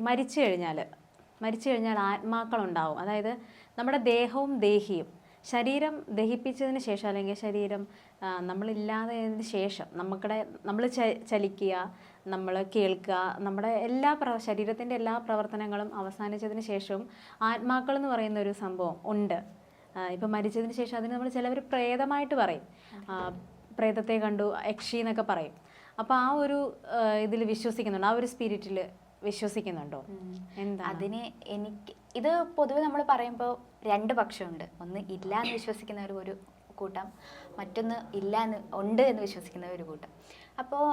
മരിച്ചു കഴിഞ്ഞാൽ ആത്മാക്കളുണ്ടാവും. അതായത് നമ്മുടെ ദേഹവും ദേഹിയും, ശരീരം ദഹിപ്പിച്ചതിന് ശേഷം അല്ലെങ്കിൽ ശരീരം നമ്മളില്ലാതായതിന് ശേഷം നമ്മൾ ചലിക്കുക, നമ്മൾ കേൾക്കുക, നമ്മുടെ ശരീരത്തിൻ്റെ എല്ലാ പ്രവർത്തനങ്ങളും അവസാനിച്ചതിന് ശേഷവും ആത്മാക്കൾ എന്ന് പറയുന്ന ഒരു സംഭവം ഉണ്ട്. ഇപ്പം മരിച്ചതിന് ശേഷം അതിന് നമ്മൾ ചിലവർ പ്രേതമായിട്ട് പറയും, പ്രേതത്തെ കണ്ടു, യക്ഷി എന്നൊക്കെ പറയും. അപ്പോൾ ആ ഒരു ഇതിൽ വിശ്വസിക്കുന്നുണ്ടോ, ആ ഒരു സ്പിരിറ്റിൽ വിശ്വസിക്കുന്നുണ്ടോ? എന്താ അതിന് ഇത് പൊതുവെ നമ്മൾ പറയുമ്പോൾ രണ്ട് പക്ഷമുണ്ട്. ഒന്ന് ഇല്ല എന്ന് വിശ്വസിക്കുന്ന ഒരു കൂട്ടം, മറ്റൊന്ന് ഉണ്ട് എന്ന് വിശ്വസിക്കുന്ന ഒരു കൂട്ടം. അപ്പോൾ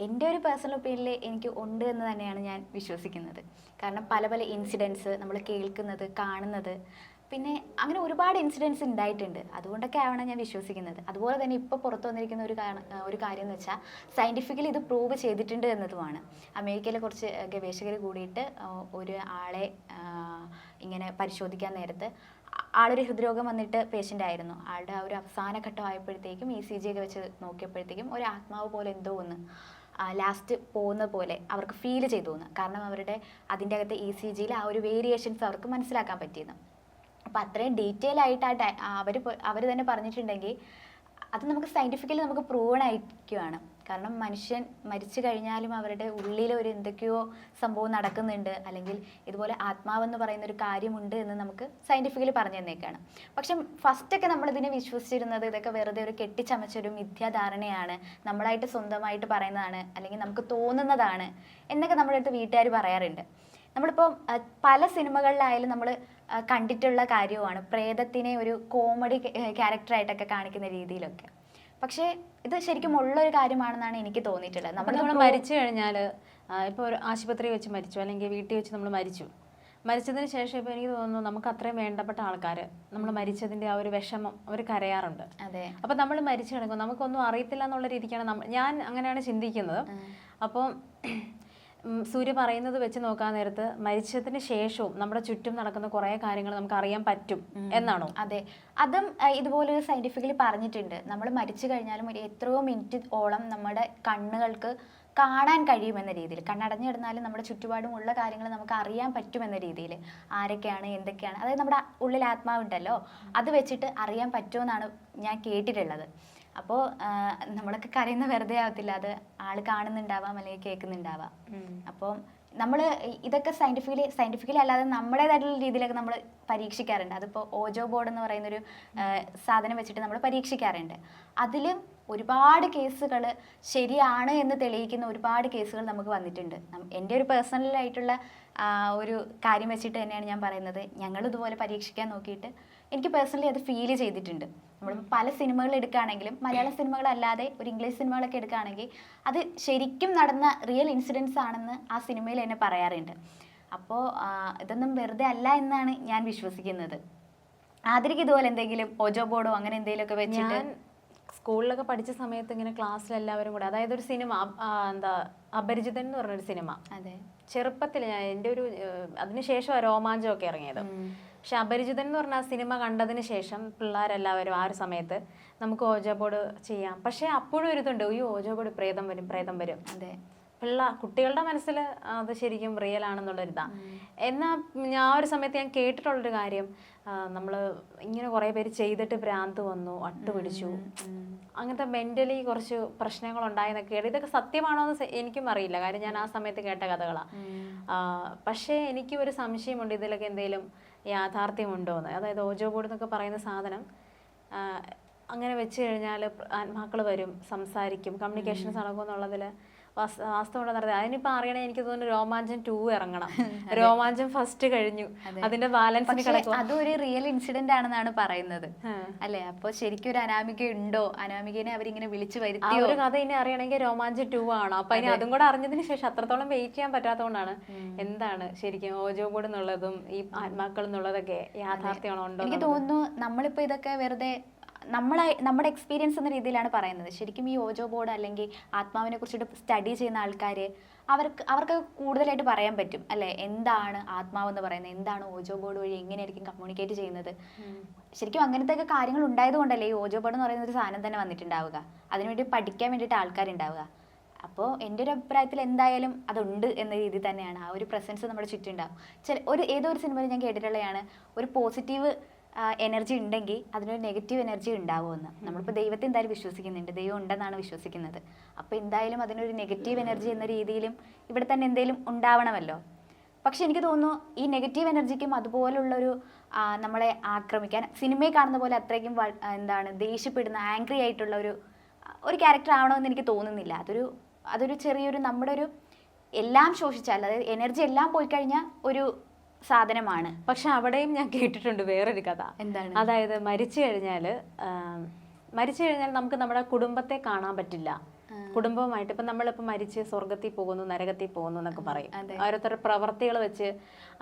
എൻ്റെ ഒരു പേഴ്സണൽ ഒപ്പീനിയനിൽ എനിക്ക് ഉണ്ട് എന്ന് തന്നെയാണ് ഞാൻ വിശ്വസിക്കുന്നത്. കാരണം പല പല ഇൻസിഡൻസ് നമ്മൾ കേൾക്കുന്നത്, കാണുന്നത്, പിന്നെ അങ്ങനെ ഒരുപാട് ഇൻസിഡൻസ് ഉണ്ടായിട്ടുണ്ട്. അതുകൊണ്ടൊക്കെ ആവണം ഞാൻ വിശ്വസിക്കുന്നത്. അതുപോലെ തന്നെ ഇപ്പോൾ പുറത്തു വന്നിരിക്കുന്ന ഒരു കാര്യം എന്ന് വെച്ചാൽ സയൻറ്റിഫിക്കലി ഇത് പ്രൂവ് ചെയ്തിട്ടുണ്ട് എന്നതുമാണ്. അമേരിക്കയിലെ കുറച്ച് ഗവേഷകർ കൂടിയിട്ട് ഒരു ആളെ ഇങ്ങനെ പരിശോധിക്കാൻ നേരത്ത് ആളൊരു ഹൃദ്രോഗം വന്നിട്ട് പേഷ്യൻ്റ് ആയിരുന്നു. ആളുടെ ആ ഒരു അവസാന ഘട്ടം ആയപ്പോഴത്തേക്കും ECG ഒക്കെ വെച്ച് നോക്കിയപ്പോഴത്തേക്കും ഒരു ആത്മാവ് പോലെ എന്തോ ഒന്ന് ലാസ്റ്റ് പോകുന്ന പോലെ അവർക്ക് ഫീൽ ചെയ്തു തോന്നുന്നു. കാരണം അവരുടെ അതിൻ്റെ അകത്തെ ECGയിൽ ആ ഒരു വേരിയേഷൻസ് അവർക്ക് മനസ്സിലാക്കാൻ പറ്റിയെന്ന്. അപ്പം അത്രയും ഡീറ്റെയിൽ ആയിട്ട് അവർ തന്നെ പറഞ്ഞിട്ടുണ്ടെങ്കിൽ അത് നമുക്ക് സയൻറ്റിഫിക്കലി നമുക്ക് പ്രൂവൺ ആയിരിക്കുവാണ്. കാരണം മനുഷ്യൻ മരിച്ചു കഴിഞ്ഞാലും അവരുടെ ഉള്ളിൽ ഒരു എന്തൊക്കെയോ സംഭവം നടക്കുന്നുണ്ട്, അല്ലെങ്കിൽ ഇതുപോലെ ആത്മാവെന്ന് പറയുന്ന ഒരു കാര്യമുണ്ട് എന്ന് നമുക്ക് സയൻറ്റിഫിക്കലി പറഞ്ഞു തന്നേക്കാണ്. പക്ഷെ ഫസ്റ്റൊക്കെ നമ്മളിതിനെ വിശ്വസിച്ചിരുന്നത് ഇതൊക്കെ വെറുതെ ഒരു കെട്ടിച്ചമച്ചൊരു മിഥ്യാധാരണയാണ്, നമ്മളായിട്ട് സ്വന്തമായിട്ട് പറയുന്നതാണ്, അല്ലെങ്കിൽ നമുക്ക് തോന്നുന്നതാണ് എന്നൊക്കെ നമ്മുടെ അടുത്ത് വീട്ടുകാർ പറയാറുണ്ട്. നമ്മളിപ്പോൾ പല സിനിമകളിലായാലും നമ്മൾ കണ്ടിട്ടുള്ള കാര്യമാണ് പ്രേതത്തിനെ ഒരു കോമഡി ക്യാരക്ടറായിട്ടൊക്കെ കാണിക്കുന്ന രീതിയിലൊക്കെ. പക്ഷേ ഇത് ശരിക്കും ഉള്ളൊരു കാര്യമാണെന്നാണ് എനിക്ക് തോന്നിയിട്ടുള്ളത്. നമ്മൾ മരിച്ചു കഴിഞ്ഞാൽ ഇപ്പോൾ ഒരു ആശുപത്രി വെച്ച് മരിച്ചു, അല്ലെങ്കിൽ വീട്ടിൽ വെച്ച് നമ്മൾ മരിച്ചതിന് ശേഷം ഇപ്പോൾ എനിക്ക് തോന്നുന്നു നമുക്ക് അത്രയും വേണ്ടപ്പെട്ട ആൾക്കാർ നമ്മൾ മരിച്ചതിൻ്റെ ആ ഒരു വിഷമം അവർ കരയാറുണ്ട്. അതെ. അപ്പം നമ്മൾ മരിച്ചു കിടക്കും, നമുക്കൊന്നും അറിയത്തില്ല എന്നുള്ള രീതിക്കാണ് ഞാൻ അങ്ങനെയാണ് ചിന്തിക്കുന്നത്. അപ്പം സൂര്യ പറയുന്നത് വെച്ച് നോക്കാൻ നേരത്ത് മരിച്ചതിന് ശേഷവും നമ്മുടെ ചുറ്റും നടക്കുന്ന കുറേ കാര്യങ്ങൾ നമുക്ക് അറിയാൻ പറ്റും എന്നാണോ? അതെ, അതും ഇതുപോലെ സയൻറ്റിഫിക്കലി പറഞ്ഞിട്ടുണ്ട്. നമ്മൾ മരിച്ചു കഴിഞ്ഞാലും ഒരു എത്രയോ മിനിറ്റ് ഓളം നമ്മുടെ കണ്ണുകൾക്ക് കാണാൻ കഴിയുമെന്ന രീതിയിൽ, കണ്ണടഞ്ഞു കിടന്നാലും നമ്മുടെ ചുറ്റുപാടും ഉള്ള കാര്യങ്ങൾ നമുക്ക് അറിയാൻ പറ്റുമെന്ന രീതിയിൽ, ആരൊക്കെയാണ് എന്തൊക്കെയാണ്, അതായത് നമ്മുടെ ഉള്ളിൽ ആത്മാവുണ്ടല്ലോ അത് വെച്ചിട്ട് അറിയാൻ പറ്റുമെന്നാണ് ഞാൻ കേട്ടിട്ടുള്ളത്. അപ്പോൾ നമ്മളൊക്കെ കരയുന്ന വെറുതെ ആവത്തില്ല, അത് ആൾ കാണുന്നുണ്ടാവാം അല്ലെങ്കിൽ കേൾക്കുന്നുണ്ടാവാം. അപ്പോൾ നമ്മൾ ഇതൊക്കെ സയൻറ്റിഫിക്കലി അല്ലാതെ നമ്മുടേതായിട്ടുള്ള രീതിയിലൊക്കെ നമ്മൾ പരീക്ഷിക്കാറുണ്ട്. അതിപ്പോൾ ഓജോ ബോർഡ് എന്ന് പറയുന്നൊരു സാധനം വെച്ചിട്ട് നമ്മൾ പരീക്ഷിക്കാറുണ്ട്. അതിലും ഒരുപാട് കേസുകൾ ശരിയാണ് എന്ന് തെളിയിക്കുന്ന ഒരുപാട് കേസുകൾ നമുക്ക് വന്നിട്ടുണ്ട്. എൻ്റെ ഒരു പേഴ്സണലായിട്ടുള്ള ഒരു കാര്യം വെച്ചിട്ട് തന്നെയാണ് ഞാൻ പറയുന്നത്. ഞങ്ങളിതുപോലെ പരീക്ഷിക്കാൻ നോക്കിയിട്ട് എനിക്ക് പേഴ്സണലി അത് ഫീൽ ചെയ്തിട്ടുണ്ട്. നമ്മൾ പല സിനിമകൾ എടുക്കുകയാണെങ്കിലും, മലയാള സിനിമകളല്ലാതെ ഒരു ഇംഗ്ലീഷ് സിനിമകളൊക്കെ എടുക്കുകയാണെങ്കിൽ അത് ശരിക്കും നടന്ന റിയൽ ഇൻസിഡൻസ് ആണെന്ന് ആ സിനിമയിൽ എന്നെ പറയാറുണ്ട്. അപ്പോൾ ഇതൊന്നും വെറുതെ അല്ല എന്നാണ് ഞാൻ വിശ്വസിക്കുന്നത്. ആദ്യം ഇതുപോലെ എന്തെങ്കിലും ഓജോ ബോർഡോ അങ്ങനെ എന്തെങ്കിലുമൊക്കെ വെച്ചിട്ട് സ്കൂളിലൊക്കെ പഠിച്ച സമയത്ത് ഇങ്ങനെ ക്ലാസ്സിലെല്ലാവരും കൂടെ, അതായത് ഒരു സിനിമ അപരിചിതൻ എന്ന് പറഞ്ഞൊരു സിനിമ, അതെ, ചെറുപ്പത്തിൽ എൻ്റെ ഒരു അതിനുശേഷം രോമാഞ്ചമൊക്കെ ഇറങ്ങിയത്. പക്ഷെ അപരിചിതൻ എന്ന് പറഞ്ഞ ആ സിനിമ കണ്ടതിന് ശേഷം പിള്ളേരെല്ലാവരും ആ ഒരു സമയത്ത് നമുക്ക് ഓജോ ബോർഡ് ചെയ്യാം, പക്ഷെ അപ്പോഴും ഒരു ഇതുണ്ട്, ഈ ഓജോ ബോർഡ് പ്രേതം വരും. അതെ, കുട്ടികളുടെ മനസ്സിൽ അത് ശരിക്കും റിയൽ ആണെന്നുള്ളൊരിതാണ്. എന്നാൽ ഞാൻ ഒരു സമയത്ത് ഞാൻ കേട്ടിട്ടുള്ളൊരു കാര്യം, നമ്മൾ ഇങ്ങനെ കുറേ പേര് ചെയ്തിട്ട് ഭ്രാന്ത് വന്നു, അട്ടുപിടിച്ചു, അങ്ങനത്തെ മെൻ്റലി കുറച്ച് പ്രശ്നങ്ങളുണ്ടായെന്നൊക്കെ കേട്ട്. ഇതൊക്കെ സത്യമാണോ എന്ന് എനിക്കും അറിയില്ല, കാര്യം ഞാൻ ആ സമയത്ത് കേട്ട കഥകളാണ്. പക്ഷേ എനിക്ക് ഒരു സംശയമുണ്ട്, ഇതിലൊക്കെ എന്തെങ്കിലും യാഥാർത്ഥ്യമുണ്ടോ എന്ന്. അതായത് ഓജോ ബോർഡ് എന്നൊക്കെ പറയുന്ന സാധനം അങ്ങനെ വെച്ച് കഴിഞ്ഞാൽ ആത്മാക്കൾ വരും, സംസാരിക്കും, കമ്മ്യൂണിക്കേഷൻസ് നടക്കുമെന്നുള്ളതിൽ വാസ്തവം നടന്നത്. അതിനിപ്പോൾ അറിയണേ എനിക്ക് തോന്നുന്നു രോമാഞ്ചം 2 ഇറങ്ങണം. രോമാഞ്ചം ഫസ്റ്റ് കഴിഞ്ഞു, അതിന്റെ ബാലൻസിന് കിടക്കും. അതൊരു റിയൽ ഇൻസിഡന്റ് ആണെന്നാണ് പറയുന്നത് അല്ലെ? അപ്പോൾ ശരിക്കും ഒരു അനാമിക ഉണ്ടോ, അനാമികനെ അവരിങ്ങനെ വിളിച്ചു വരുത്തി ഒരു കഥ ഇനി അറിയണമെങ്കിൽ രോമാഞ്ചം 2 ആണോ? അപ്പൊ ഇനി അതും കൂടെ അറിഞ്ഞതിന് ശേഷം അത്രത്തോളം വെയിറ്റ് ചെയ്യാൻ പറ്റാത്തതുകൊണ്ടാണ് എന്താണ് ശരിക്കും ഓജോ ബോർഡ് എന്നുള്ളതും ഈ ആത്മാക്കൾ എന്നുള്ളതൊക്കെ യാഥാർത്ഥ്യമാണോ ഉണ്ടോ. എനിക്ക് തോന്നുന്നു നമ്മളിപ്പോ ഇതൊക്കെ വെറുതെ നമ്മുടെ എക്സ്പീരിയൻസ് എന്ന രീതിയിലാണ് പറയുന്നത്. ശരിക്കും ഈ ഓജോ ബോർഡ് അല്ലെങ്കിൽ ആത്മാവിനെ കുറിച്ചിട്ട് സ്റ്റഡി ചെയ്യുന്ന ആൾക്കാർ അവർക്ക് കൂടുതലായിട്ട് പറയാൻ പറ്റും അല്ലെ, എന്താണ് ആത്മാവെന്ന് പറയുന്നത്, എന്താണ് ഓജോ ബോർഡ് വഴി എങ്ങനെയായിരിക്കും കമ്മ്യൂണിക്കേറ്റ് ചെയ്യുന്നത്. ശരിക്കും അങ്ങനത്തെ ഒക്കെ കാര്യങ്ങൾ ഉണ്ടായത് കൊണ്ടല്ലേ ഈ ഓജോ ബോർഡ് എന്ന് പറയുന്ന ഒരു സാധനം തന്നെ വന്നിട്ടുണ്ടാവുക, അതിനുവേണ്ടി പഠിക്കാൻ വേണ്ടിയിട്ട് ആൾക്കാരുണ്ടാവുക. അപ്പോൾ എൻ്റെ ഒരു അഭിപ്രായത്തിൽ എന്തായാലും അതുണ്ട് എന്ന രീതിയിൽ തന്നെയാണ്. ആ ഒരു പ്രസൻസ് നമ്മുടെ ചുറ്റുണ്ടാവും. ഏതോ ഒരു സിനിമയിൽ ഞാൻ കേട്ടിട്ടുള്ളതാണ്, ഒരു പോസിറ്റീവ് എനർജി ഉണ്ടെങ്കിൽ അതിനൊരു നെഗറ്റീവ് എനർജി ഉണ്ടാവുമെന്ന്. നമ്മളിപ്പോൾ ദൈവത്തെ എന്തായാലും വിശ്വസിക്കുന്നുണ്ട്, ദൈവം ഉണ്ടെന്നാണ് വിശ്വസിക്കുന്നത്. അപ്പോൾ എന്തായാലും അതിനൊരു നെഗറ്റീവ് എനർജി എന്ന രീതിയിലും ഇവിടെ തന്നെ എന്തെങ്കിലും ഉണ്ടാവണമല്ലോ. പക്ഷെ എനിക്ക് തോന്നുന്നു ഈ നെഗറ്റീവ് എനർജിക്കും അതുപോലുള്ളൊരു നമ്മളെ ആക്രമിക്കാൻ സിനിമയിൽ കാണുന്ന പോലെ അത്രയ്ക്കും ദേഷ്യപ്പെടുന്ന ആംഗ്രി ആയിട്ടുള്ള ഒരു ക്യാരക്ടർ ആവണമെന്ന് എനിക്ക് തോന്നുന്നില്ല. അതൊരു ചെറിയൊരു നമ്മുടെ ഒരു എല്ലാം ശോഷിച്ചാൽ, അതായത് എനർജി എല്ലാം പോയി കഴിഞ്ഞാൽ ഒരു സാധനമാണ്. പക്ഷെ അവിടെയും ഞാൻ കേട്ടിട്ടുണ്ട് വേറൊരു കഥ. എന്താണ്? അതായത് മരിച്ചു കഴിഞ്ഞാൽ നമുക്ക് നമ്മുടെ കുടുംബത്തെ കാണാൻ പറ്റില്ല. കുടുംബവുമായിട്ട് ഇപ്പം നമ്മളിപ്പോൾ മരിച്ച് സ്വർഗത്തിൽ പോകുന്നു, നരകത്തിൽ പോകുന്നു എന്നൊക്കെ പറയും. ഓരോരുത്തരുടെ പ്രവർത്തികൾ വെച്ച്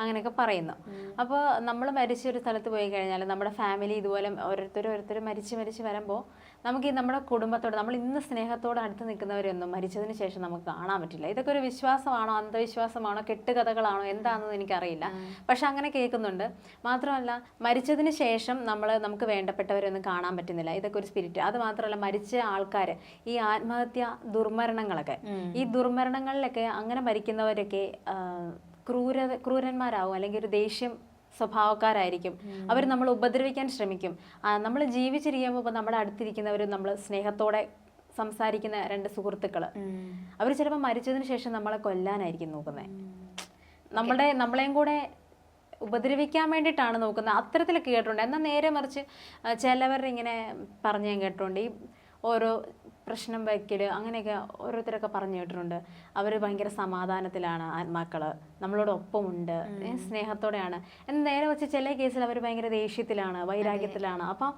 അങ്ങനെയൊക്കെ പറയുന്നു. അപ്പോൾ നമ്മൾ മരിച്ചൊരു സ്ഥലത്ത് പോയി കഴിഞ്ഞാൽ നമ്മുടെ ഫാമിലി ഇതുപോലെ ഓരോരുത്തർ മരിച്ച് വരുമ്പോൾ നമുക്ക് ഈ നമ്മുടെ കുടുംബത്തോട്, നമ്മൾ ഇന്ന് സ്നേഹത്തോടെ അടുത്ത് നിൽക്കുന്നവരൊന്നും മരിച്ചതിന് ശേഷം നമുക്ക് കാണാൻ പറ്റില്ല. ഇതൊക്കെ ഒരു വിശ്വാസമാണോ, അന്ധവിശ്വാസമാണോ, കെട്ടുകഥകളാണോ, എന്താണെന്ന് എനിക്കറിയില്ല. പക്ഷെ അങ്ങനെ കേൾക്കുന്നുണ്ട്. മാത്രമല്ല മരിച്ചതിന് ശേഷം നമുക്ക് വേണ്ടപ്പെട്ടവരൊന്നും കാണാൻ പറ്റുന്നില്ല. ഇതൊക്കെ ഒരു സ്പിരിറ്റ്. അത് മാത്രമല്ല മരിച്ച ആൾക്കാർ ഈ ആത്മഹത്യ ദുർമരണങ്ങളൊക്കെ, ഈ ദുർമരണങ്ങളിലൊക്കെ അങ്ങനെ മരിക്കുന്നവരൊക്കെ ക്രൂരന്മാരാവും, അല്ലെങ്കിൽ ഒരു ദേഷ്യം സ്വഭാവക്കാരായിരിക്കും. അവർ നമ്മൾ ഉപദ്രവിക്കാൻ ശ്രമിക്കും. നമ്മൾ ജീവിച്ചിരിക്കുമ്പോൾ ഇപ്പോൾ നമ്മുടെ അടുത്തിരിക്കുന്നവർ നമ്മൾ സ്നേഹത്തോടെ സംസാരിക്കുന്ന രണ്ട് സുഹൃത്തുക്കൾ, അവർ ചിലപ്പോൾ മരിച്ചതിന് ശേഷം നമ്മളെ കൊല്ലാനായിരിക്കും നോക്കുന്നത്. നമ്മളെയും കൂടെ ഉപദ്രവിക്കാൻ വേണ്ടിയിട്ടാണ് നോക്കുന്നത്. അത്തരത്തിലൊക്കെ കേട്ടിട്ടുണ്ട്. എന്നാൽ നേരെ മറിച്ച് ചിലവർ ഇങ്ങനെ പറഞ്ഞു ഞാൻ കേട്ടിട്ടുണ്ട്, ഈ ഓരോ പ്രശ്നം വയ്ക്കൽ അങ്ങനെയൊക്കെ ഓരോരുത്തരൊക്കെ പറഞ്ഞു കേട്ടിട്ടുണ്ട്. അവർ ഭയങ്കര സമാധാനത്തിലാണ്, ആത്മാക്കൾ നമ്മളോടൊപ്പമുണ്ട്, സ്നേഹത്തോടെയാണ്. എന്നാൽ നേരെ വെച്ച് ചില കേസിൽ അവർ ഭയങ്കര ദേഷ്യത്തിലാണ്, വൈരാഗ്യത്തിലാണ്. അപ്പം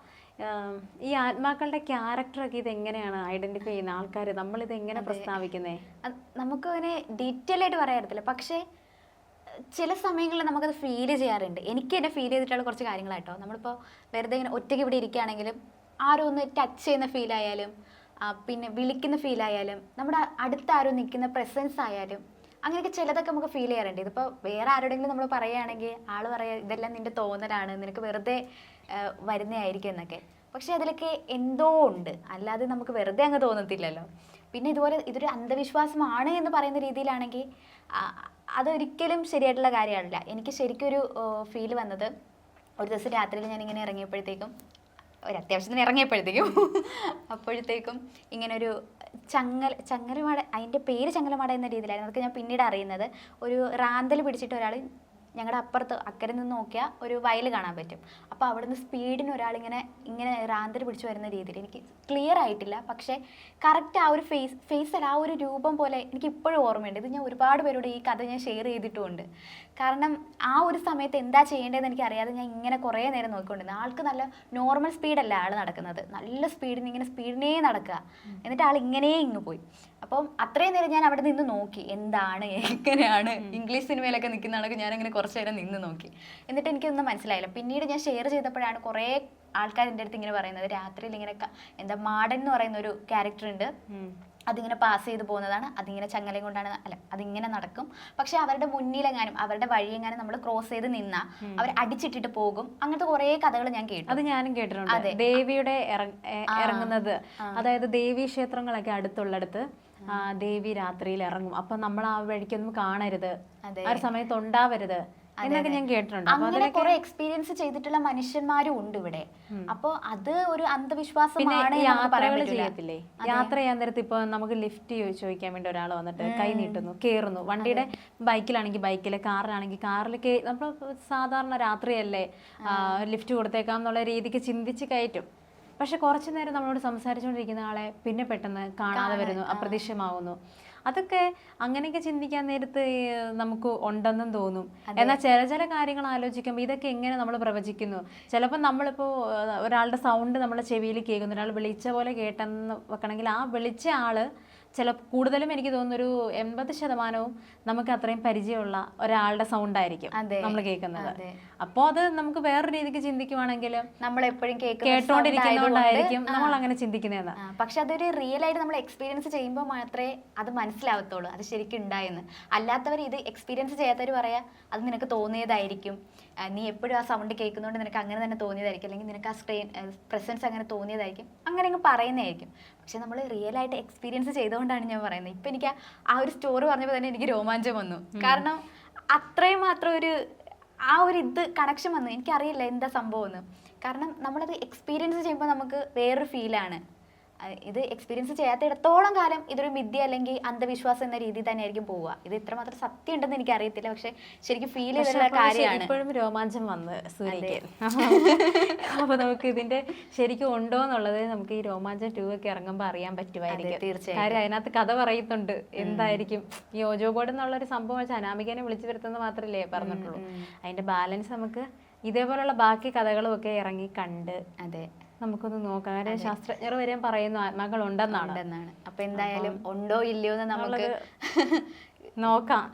ഈ ആത്മാക്കളുടെ ക്യാരക്ടറൊക്കെ ഇതെങ്ങനെയാണ് ഐഡന്റിഫൈ ചെയ്യുന്ന ആൾക്കാർ? നമ്മളിത് എങ്ങനെ പ്രസ്താവിക്കുന്നേ? നമുക്ക് അങ്ങനെ ഡീറ്റെയിൽ ആയിട്ട് പറയാറില്ല. പക്ഷേ ചില സമയങ്ങളിൽ നമുക്കത് ഫീൽ ചെയ്യാറുണ്ട്. എനിക്ക് തന്നെ ഫീൽ ചെയ്തിട്ടുള്ള കുറച്ച് കാര്യങ്ങളായിട്ടോ. നമ്മളിപ്പോൾ വെറുതെ ഇങ്ങനെ ഒറ്റയ്ക്ക് ഇവിടെ ഇരിക്കുകയാണെങ്കിലും ആരോ ഒന്ന് ടച്ച് ചെയ്യുന്ന ഫീലായാലും, പിന്നെ വിളിക്കുന്ന ഫീലായാലും, നമ്മുടെ അടുത്ത് ആരോ നിൽക്കുന്ന പ്രസൻസ് ആയാലും, അങ്ങനെയൊക്കെ ചിലതൊക്കെ നമുക്ക് ഫീൽ ചെയ്യാറുണ്ട്. ഇതിപ്പോൾ വേറെ ആരോടെങ്കിലും നമ്മൾ പറയുകയാണെങ്കിൽ ആൾ പറയാം ഇതെല്ലാം നിൻ്റെ തോന്നലാണ്, നിനക്ക് വെറുതെ വരുന്നതായിരിക്കും എന്നൊക്കെ. പക്ഷെ അതിലൊക്കെ എന്തോ ഉണ്ട്, അല്ലാതെ നമുക്ക് വെറുതെ അങ്ങ് തോന്നത്തില്ലല്ലോ. പിന്നെ ഇതൊരു അന്ധവിശ്വാസമാണ് എന്ന് പറയുന്ന രീതിയിലാണെങ്കിൽ അതൊരിക്കലും ശരിയായിട്ടുള്ള കാര്യമല്ല. എനിക്ക് ശരിക്കും ഒരു ഫീൽ വന്നത്, ഒരു ദിവസം രാത്രിയിൽ ഞാനിങ്ങനെ ഇറങ്ങിയപ്പോഴത്തേക്കും അപ്പോഴത്തേക്കും ഇങ്ങനൊരു ചങ്ങലമാട, അതിൻ്റെ പേര് ചങ്ങലമാട എന്ന രീതിയിലായിരുന്നു. അതൊക്കെ ഞാൻ പിന്നീട് അറിയുന്നത്. ഒരു റാന്തൽ പിടിച്ചിട്ട് ഒരാൾ ഞങ്ങളുടെ അപ്പുറത്ത് അക്കരെ നിന്ന് നോക്കിയാൽ ഒരു വയൽ കാണാൻ പറ്റും. അപ്പോൾ അവിടെ നിന്ന് സ്പീഡിന് ഒരാളിങ്ങനെ റാന്തൽ പിടിച്ച് വരുന്ന രീതിയിൽ, എനിക്ക് ക്ലിയർ ആയിട്ടില്ല, പക്ഷേ കറക്റ്റ് ആ ഒരു ഫേസിൽ ആ ഒരു രൂപം പോലെ എനിക്ക് ഇപ്പോഴും ഓർമ്മയുണ്ട്. ഇത് ഞാൻ ഒരുപാട് പേരോട് ഈ കഥ ഞാൻ ഷെയർ ചെയ്തിട്ടുമുണ്ട്. കാരണം ആ ഒരു സമയത്ത് എന്താ ചെയ്യേണ്ടതെന്ന് എനിക്കറിയാതെ ഞാൻ ഇങ്ങനെ കുറേ നേരം നോക്കിക്കൊണ്ടിരുന്നു. ആൾക്ക് നല്ല നോർമൽ സ്പീഡല്ല ആൾ നടക്കുന്നത്, നല്ല സ്പീഡിനേ നടക്കുക. എന്നിട്ട് ആൾ ഇങ്ങനെ ഇങ്ങ് പോയി. അപ്പം അത്രയും നേരം ഞാൻ അവിടെ നിന്ന് നോക്കി, എന്താണ് എങ്ങനെയാണ് ഇംഗ്ലീഷ് സിനിമയിലൊക്കെ നിൽക്കുന്നതാണെങ്കിൽ ഞാനങ്ങനെ കുറച്ച് നേരം നിന്ന് നോക്കി. എന്നിട്ട് എനിക്കൊന്നും മനസ്സിലായില്ല. പിന്നീട് ഞാൻ ഷെയർ ചെയ്തപ്പോഴാണ് കുറേ ആൾക്കാർ എൻ്റെ അടുത്ത് ഇങ്ങനെ പറയുന്നത്, രാത്രിയിൽ ഇങ്ങനെ മാടൻ എന്ന് പറയുന്ന ഒരു ക്യാരക്ടർ ഉണ്ട്, അതിങ്ങനെ പാസ് ചെയ്ത് പോകുന്നതാണ്, അതിങ്ങനെ ചങ്ങലയും കൊണ്ടാണ്, അതിങ്ങനെ നടക്കും. പക്ഷെ അവരുടെ മുന്നിലെങ്ങാനും അവരുടെ വഴിയെങ്ങാനും നമ്മൾ ക്രോസ് ചെയ്ത് നിന്നാ അവർ അടിച്ചിട്ടിട്ട് പോകും. അങ്ങനത്തെ കുറേ കഥകൾ ഞാൻ കേട്ടു. അത് ഞാനും കേട്ടിട്ടുണ്ട്. ദേവിയുടെ ഇറങ്ങുന്നത്, അതായത് ദേവീ ക്ഷേത്രങ്ങളൊക്കെ അടുത്തുള്ളിടത്ത് ദേവി രാത്രിയിൽ ഇറങ്ങും. അപ്പൊ നമ്മൾ ആ വഴിക്കൊന്നും കാണരുത്, ആ ഒരു സമയത്ത് ഉണ്ടാവരുത് എന്നൊക്കെ ഞാൻ കേട്ടിട്ടുണ്ട്. അങ്ങനെ കുറെ എക്സ്പീരിയൻസ് ചെയ്തിട്ടുള്ള മനുഷ്യന്മാരും ഉണ്ട് ഇവിടെ. അപ്പൊ അത് ഒരു അന്ധവിശ്വാസമാണ്. യാത്രകൾ ചെയ്യത്തില്ലേ, യാത്ര ചെയ്യാൻ നേരത്ത് ഇപ്പൊ നമുക്ക് ലിഫ്റ്റ് ചോദിക്കാൻ വേണ്ടി ഒരാൾ വന്നിട്ട് കൈ നീട്ടുന്നു, കേറുന്നു. വണ്ടിയുടെ ബൈക്കിലാണെങ്കിൽ ബൈക്കില്, കാറിലാണെങ്കിൽ കാറിൽ നമ്മൾ സാധാരണ രാത്രിയല്ലേ ലിഫ്റ്റ് കൊടുത്തേക്കാം എന്നുള്ള രീതിക്ക് ചിന്തിച്ച് കയറ്റും. പക്ഷെ കുറച്ചു നേരം നമ്മളോട് സംസാരിച്ചുകൊണ്ടിരിക്കുന്ന ആളെ പിന്നെ പെട്ടെന്ന് കാണാതെ വരുന്നു, അപ്രത്യക്ഷമാവുന്നു. അതൊക്കെ അങ്ങനെയൊക്കെ ചിന്തിക്കാൻ നേരത്ത് നമുക്ക് ഉണ്ടെന്നും തോന്നും. എന്നാൽ ചില കാര്യങ്ങൾ ആലോചിക്കുമ്പോൾ ഇതൊക്കെ എങ്ങനെ നമ്മൾ പ്രവചിക്കുന്നു? ചിലപ്പോൾ നമ്മളിപ്പോൾ ഒരാളുടെ സൗണ്ട് നമ്മളെ ചെവിയിൽ കേൾക്കുന്നു, ഒരാൾ വിളിച്ച പോലെ കേട്ടെന്ന് വെക്കണമെങ്കിൽ ആ വിളിച്ച ആള് കൂടുതലും എനിക്ക് തോന്നുന്നു ഒരു 80% നമുക്ക് അത്രയും പരിചയമുള്ള ഒരാളുടെ സൗണ്ട് ആയിരിക്കും നമ്മൾ കേൾക്കുന്നത്. അപ്പോൾ അത് നമുക്ക് വേറൊരു രീതിക്ക് ചിന്തിക്കുവാണെങ്കിൽ നമ്മൾ എപ്പോഴും കേട്ടോണ്ടിരിക്കുന്നതുകൊണ്ടായിരിക്കും നമ്മൾ അങ്ങനെ ചിന്തിക്കുന്നതെന്ന്. പക്ഷെ അതൊരു റിയൽ ആയിട്ട് നമ്മൾ എക്സ്പീരിയൻസ് ചെയ്യുമ്പോൾ മാത്രമേ അത് മനസ്സിലാവത്തുള്ളൂ അത് ശരിക്കും ഉണ്ടായെന്ന്. അല്ലാത്തവർ, ഇത് എക്സ്പീരിയൻസ് ചെയ്യാത്തവർ പറയാ അത് നിനക്ക് തോന്നിയതായിരിക്കും, നീ എപ്പോഴും ആ സൗണ്ട് കേൾക്കുന്നതുകൊണ്ട് നിനക്ക് അങ്ങനെ തന്നെ തോന്നിയതായിരിക്കും, അല്ലെങ്കിൽ നിനക്ക് ആ പ്രസൻസ് അങ്ങനെ തോന്നിയതായിരിക്കും, അങ്ങനെ അങ്ങ് പറയുന്നതായിരിക്കും. പക്ഷെ നമ്മൾ റിയൽ ആയിട്ട് എക്സ്പീരിയൻസ് ചെയ്തുകൊണ്ടാണ് ഞാൻ പറയുന്നത്. ഇപ്പം എനിക്ക് ആ ഒരു സ്റ്റോറി പറഞ്ഞപ്പോൾ തന്നെ എനിക്ക് രോമാഞ്ചം വന്നു. കാരണം അത്രയും മാത്രം ആ ഒരു ഇത് കണക്ഷൻ വന്നു. എനിക്കറിയില്ല എന്താ സംഭവം എന്ന്. കാരണം നമ്മളത് എക്സ്പീരിയൻസ് ചെയ്യുമ്പോൾ നമുക്ക് വേറൊരു ഫീലാണ്. ഇത് എക്സ്പീരിയൻസ് ചെയ്യാത്തിടത്തോളം കാലം ഇതൊരു മിഥ്യ അല്ലെങ്കിൽ അന്ധവിശ്വാസം എന്ന രീതിയിൽ തന്നെയായിരിക്കും പോവുക. ഇത് ഇത്രമാത്രം സത്യം ഉണ്ടെന്ന് എനിക്ക് അറിയത്തില്ല, പക്ഷെ ശരിക്കും ഫീൽ ചെയ്തിട്ടുള്ള കാര്യമാണ്. ഇപ്പോഴും രോമാഞ്ചം വന്ന് സൂര്യക്ക്. അപ്പൊ നമുക്ക് ഇതിന്റെ ശരിക്കും ഉണ്ടോ എന്നുള്ളത് നമുക്ക് ഈ രോമാഞ്ചം 2 ഒക്കെ ഇറങ്ങുമ്പോൾ അറിയാൻ പറ്റുമായിരിക്കും. തീർച്ചയായും. കാര്യം അതിനകത്ത് കഥ പറയുന്നുണ്ട് എന്തായിരിക്കും ഈ ഓജോ ബോർഡ് എന്നുള്ള ഒരു സംഭവം വെച്ചാൽ അനാമികനെ വിളിച്ചു വരുത്തുന്നത് മാത്രമല്ലേ പറഞ്ഞിട്ടുള്ളൂ. അതിന്റെ ബാലൻസ് നമുക്ക് ഇതേപോലുള്ള ബാക്കി കഥകളും ഒക്കെ ഇറങ്ങി കണ്ട് അതെ നമുക്കൊന്ന് നോക്കാം. കാരണം ശാസ്ത്രജ്ഞർ വരെയും പറയുന്നു ആത്മാക്കൾ ഉണ്ടെന്നാണ്. അപ്പൊ എന്തായാലും ഉണ്ടോ ഇല്ലയോ എന്ന് നമുക്ക് നോക്കാം.